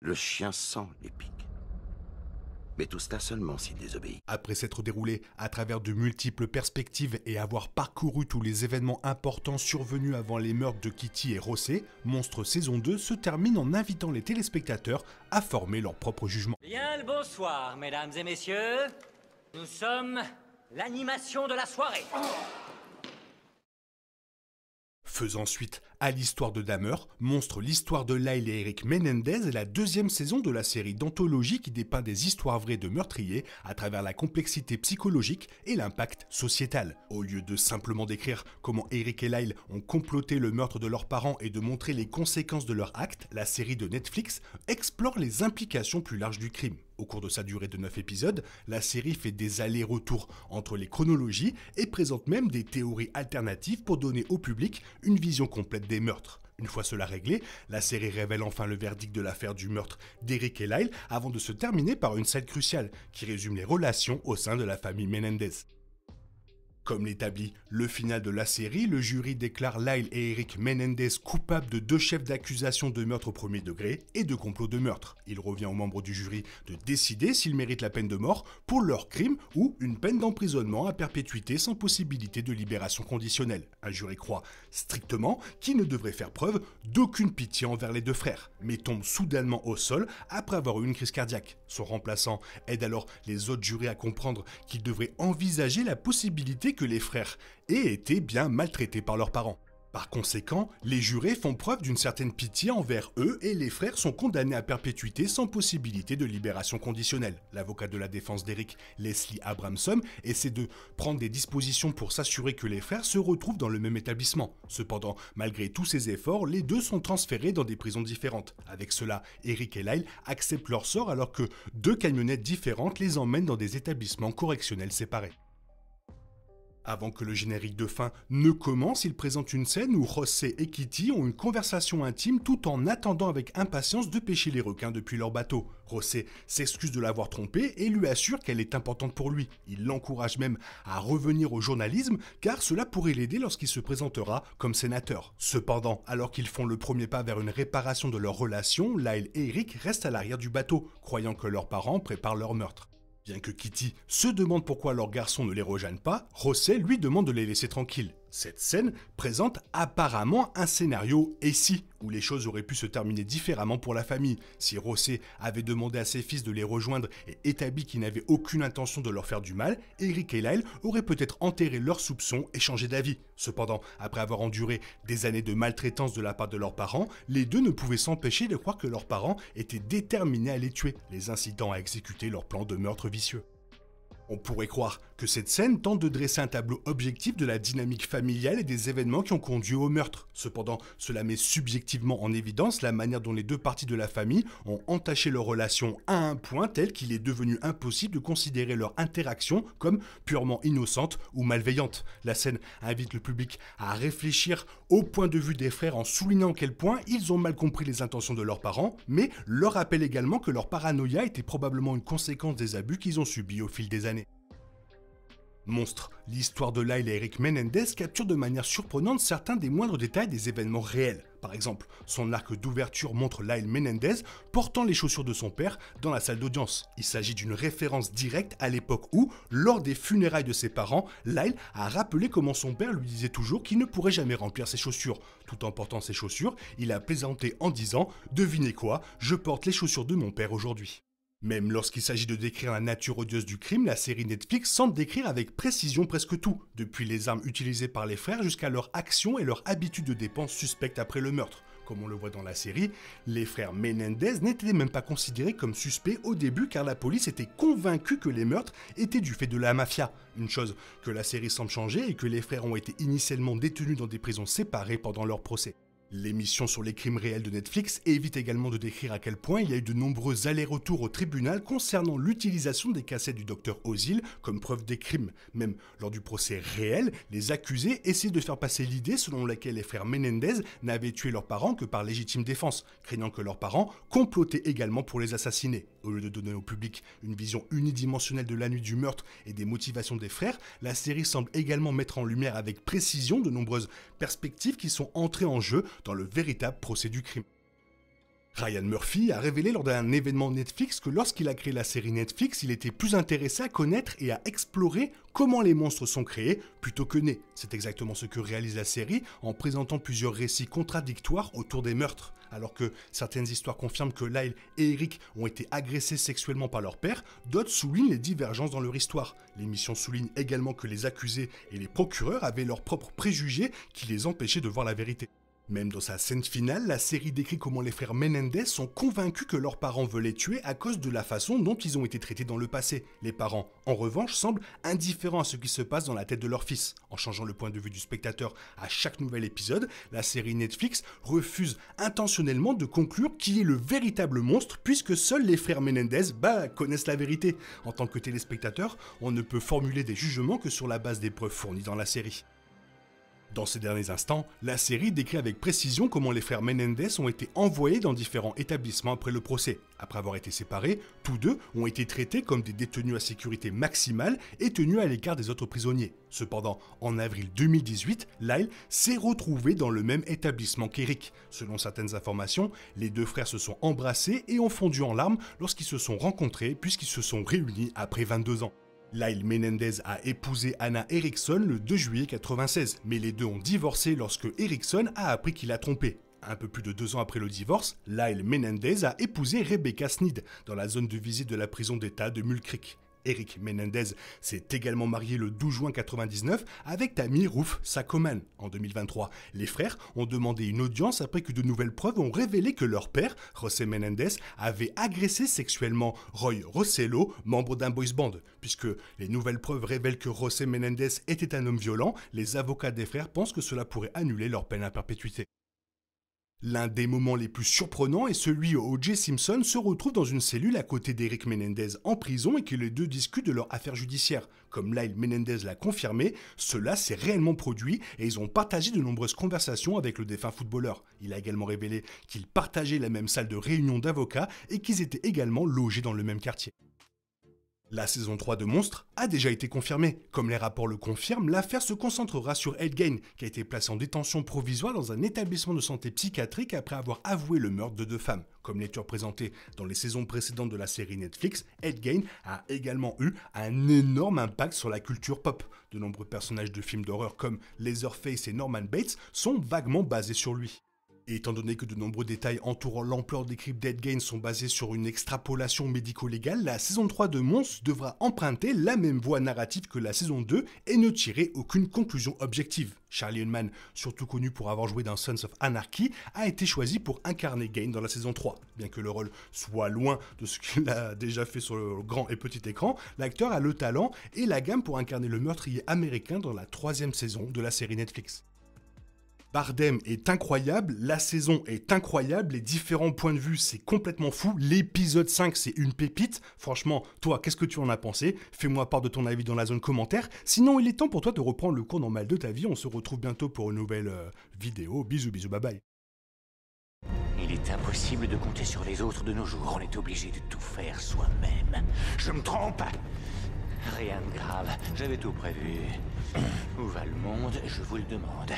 Le chien sent les pics. Mais tout cela seulement s'il désobéit. Après s'être déroulé à travers de multiples perspectives et avoir parcouru tous les événements importants survenus avant les meurtres de Kitty et Rossé, Monstre saison 2 se termine en invitant les téléspectateurs à former leur propre jugement. Bien le bonsoir, mesdames et messieurs. Nous sommes l'animation de la soirée. Faisant suite à l'histoire de Dahmer, Monstre l'histoire de Lyle et Eric Menendez est la deuxième saison de la série d'anthologie qui dépeint des histoires vraies de meurtriers à travers la complexité psychologique et l'impact sociétal. Au lieu de simplement décrire comment Eric et Lyle ont comploté le meurtre de leurs parents et de montrer les conséquences de leurs actes, la série de Netflix explore les implications plus larges du crime. Au cours de sa durée de 9 épisodes, la série fait des allers-retours entre les chronologies et présente même des théories alternatives pour donner au public une vision complète des meurtres. Une fois cela réglé, la série révèle enfin le verdict de l'affaire du meurtre d'Eric et Lyle avant de se terminer par une scène cruciale qui résume les relations au sein de la famille Menendez. Comme l'établit le final de la série, le jury déclare Lyle et Eric Menendez coupables de 2 chefs d'accusation de meurtre au premier degré et de complot de meurtre. Il revient aux membres du jury de décider s'ils méritent la peine de mort pour leur crime ou une peine d'emprisonnement à perpétuité sans possibilité de libération conditionnelle. Un jury croit strictement qu'il ne devrait faire preuve d'aucune pitié envers les 2 frères, mais tombe soudainement au sol après avoir eu une crise cardiaque. Son remplaçant aide alors les autres jurés à comprendre qu'ils devraient envisager la possibilité que les frères aient été bien maltraités par leurs parents. Par conséquent, les jurés font preuve d'une certaine pitié envers eux et les frères sont condamnés à perpétuité sans possibilité de libération conditionnelle. L'avocat de la défense d'Eric, Leslie Abramson, essaie de prendre des dispositions pour s'assurer que les frères se retrouvent dans le même établissement. Cependant, malgré tous ces efforts, les 2 sont transférés dans des prisons différentes. Avec cela, Eric et Lyle acceptent leur sort alors que 2 camionnettes différentes les emmènent dans des établissements correctionnels séparés. Avant que le générique de fin ne commence, il présente une scène où Rossé et Kitty ont une conversation intime tout en attendant avec impatience de pêcher les requins depuis leur bateau. Rossé s'excuse de l'avoir trompée et lui assure qu'elle est importante pour lui. Il l'encourage même à revenir au journalisme car cela pourrait l'aider lorsqu'il se présentera comme sénateur. Cependant, alors qu'ils font le premier pas vers une réparation de leur relation, Lyle et Eric restent à l'arrière du bateau, croyant que leurs parents préparent leur meurtre. Bien que Kitty se demande pourquoi leur garçon ne les rejoignent pas, Rossé lui demande de les laisser tranquilles. Cette scène présente apparemment un scénario « et si » où les choses auraient pu se terminer différemment pour la famille. Si Rossé avait demandé à ses fils de les rejoindre et établi qu'il n'avait aucune intention de leur faire du mal, Eric et Lyle auraient peut-être enterré leurs soupçons et changé d'avis. Cependant, après avoir enduré des années de maltraitance de la part de leurs parents, les 2 ne pouvaient s'empêcher de croire que leurs parents étaient déterminés à les tuer, les incitant à exécuter leur plan de meurtre vicieux. On pourrait croire que cette scène tente de dresser un tableau objectif de la dynamique familiale et des événements qui ont conduit au meurtre. Cependant, cela met subjectivement en évidence la manière dont les 2 parties de la famille ont entaché leur relation à un point tel qu'il est devenu impossible de considérer leur interaction comme purement innocente ou malveillante. La scène invite le public à réfléchir au point de vue des frères en soulignant à quel point ils ont mal compris les intentions de leurs parents, mais leur rappelle également que leur paranoïa était probablement une conséquence des abus qu'ils ont subis au fil des années. Monstre, l'histoire de Lyle et Eric Menendez capture de manière surprenante certains des moindres détails des événements réels. Par exemple, son arc d'ouverture montre Lyle Menendez portant les chaussures de son père dans la salle d'audience. Il s'agit d'une référence directe à l'époque où, lors des funérailles de ses parents, Lyle a rappelé comment son père lui disait toujours qu'il ne pourrait jamais remplir ses chaussures. Tout en portant ses chaussures, il a plaisanté en disant « Devinez quoi, je porte les chaussures de mon père aujourd'hui ». Même lorsqu'il s'agit de décrire la nature odieuse du crime, la série Netflix semble décrire avec précision presque tout, depuis les armes utilisées par les frères jusqu'à leurs actions et leur habitude de dépenses suspectes après le meurtre. Comme on le voit dans la série, les frères Menendez n'étaient même pas considérés comme suspects au début car la police était convaincue que les meurtres étaient du fait de la mafia. Une chose que la série semble changer et que les frères ont été initialement détenus dans des prisons séparées pendant leur procès. L'émission sur les crimes réels de Netflix évite également de décrire à quel point il y a eu de nombreux allers-retours au tribunal concernant l'utilisation des cassettes du docteur Ozil comme preuve des crimes. Même lors du procès réel, les accusés essaient de faire passer l'idée selon laquelle les frères Menendez n'avaient tué leurs parents que par légitime défense, craignant que leurs parents complotaient également pour les assassiner. Au lieu de donner au public une vision unidimensionnelle de la nuit du meurtre et des motivations des frères, la série semble également mettre en lumière avec précision de nombreuses perspectives qui sont entrées en jeu dans le véritable procès du crime. Ryan Murphy a révélé lors d'un événement Netflix que lorsqu'il a créé la série Netflix, il était plus intéressé à connaître et à explorer comment les monstres sont créés plutôt que nés. C'est exactement ce que réalise la série en présentant plusieurs récits contradictoires autour des meurtres. Alors que certaines histoires confirment que Lyle et Eric ont été agressés sexuellement par leur père, d'autres soulignent les divergences dans leur histoire. L'émission souligne également que les accusés et les procureurs avaient leurs propres préjugés qui les empêchaient de voir la vérité. Même dans sa scène finale, la série décrit comment les frères Menendez sont convaincus que leurs parents veulent les tuer à cause de la façon dont ils ont été traités dans le passé. Les parents, en revanche, semblent indifférents à ce qui se passe dans la tête de leur fils. En changeant le point de vue du spectateur à chaque nouvel épisode, la série Netflix refuse intentionnellement de conclure qui est le véritable monstre puisque seuls les frères Menendez connaissent la vérité. En tant que téléspectateur, on ne peut formuler des jugements que sur la base des preuves fournies dans la série. Dans ces derniers instants, la série décrit avec précision comment les frères Menendez ont été envoyés dans différents établissements après le procès. Après avoir été séparés, tous deux ont été traités comme des détenus à sécurité maximale et tenus à l'écart des autres prisonniers. Cependant, en avril 2018, Lyle s'est retrouvé dans le même établissement qu'Eric. Selon certaines informations, les deux frères se sont embrassés et ont fondu en larmes lorsqu'ils se sont rencontrés puisqu'ils se sont réunis après 22 ans. Lyle Menendez a épousé Anna Erickson le 2 juillet 1996, mais les deux ont divorcé lorsque Erickson a appris qu'il a trompé. Un peu plus de 2 ans après le divorce, Lyle Menendez a épousé Rebecca Sneed dans la zone de visite de la prison d'État de Mule Creek. Eric Menendez s'est également marié le 12 juin 1999 avec Tammy Ruth Saccoman en 2023. Les frères ont demandé une audience après que de nouvelles preuves ont révélé que leur père, José Menendez, avait agressé sexuellement Roy Rossello, membre d'un boys band. Puisque les nouvelles preuves révèlent que José Menendez était un homme violent, les avocats des frères pensent que cela pourrait annuler leur peine à perpétuité. L'un des moments les plus surprenants est celui où O.J. Simpson se retrouve dans une cellule à côté d'Eric Menendez en prison et que les deux discutent de leur affaire judiciaire. Comme Lyle Menendez l'a confirmé, cela s'est réellement produit et ils ont partagé de nombreuses conversations avec le défunt footballeur. Il a également révélé qu'ils partageaient la même salle de réunion d'avocats et qu'ils étaient également logés dans le même quartier. La saison 3 de Monstres a déjà été confirmée. Comme les rapports le confirment, l'affaire se concentrera sur Ed Gein, qui a été placé en détention provisoire dans un établissement de santé psychiatrique après avoir avoué le meurtre de 2 femmes. Comme l'étude présentée dans les saisons précédentes de la série Netflix, Ed Gein a également eu un énorme impact sur la culture pop. De nombreux personnages de films d'horreur comme Leatherface et Norman Bates sont vaguement basés sur lui. Et étant donné que de nombreux détails entourant l'ampleur des crimes d'Ed Gein sont basés sur une extrapolation médico-légale, la saison 3 de Monstres devra emprunter la même voie narrative que la saison 2 et ne tirer aucune conclusion objective. Charlie Hunnam, surtout connu pour avoir joué dans Sons of Anarchy, a été choisi pour incarner Gein dans la saison 3. Bien que le rôle soit loin de ce qu'il a déjà fait sur le grand et petit écran, l'acteur a le talent et la gamme pour incarner le meurtrier américain dans la 3e saison de la série Netflix. Bardem est incroyable, la saison est incroyable, les différents points de vue c'est complètement fou, l'épisode 5 c'est une pépite, franchement toi qu'est-ce que tu en as pensé? Fais-moi part de ton avis dans la zone commentaire, sinon il est temps pour toi de reprendre le cours normal de ta vie, on se retrouve bientôt pour une nouvelle vidéo, bisous bye bye. Il est impossible de compter sur les autres de nos jours, on est obligé de tout faire soi-même. Je me trompe? Rien de grave, j'avais tout prévu. Où va le monde, je vous le demande.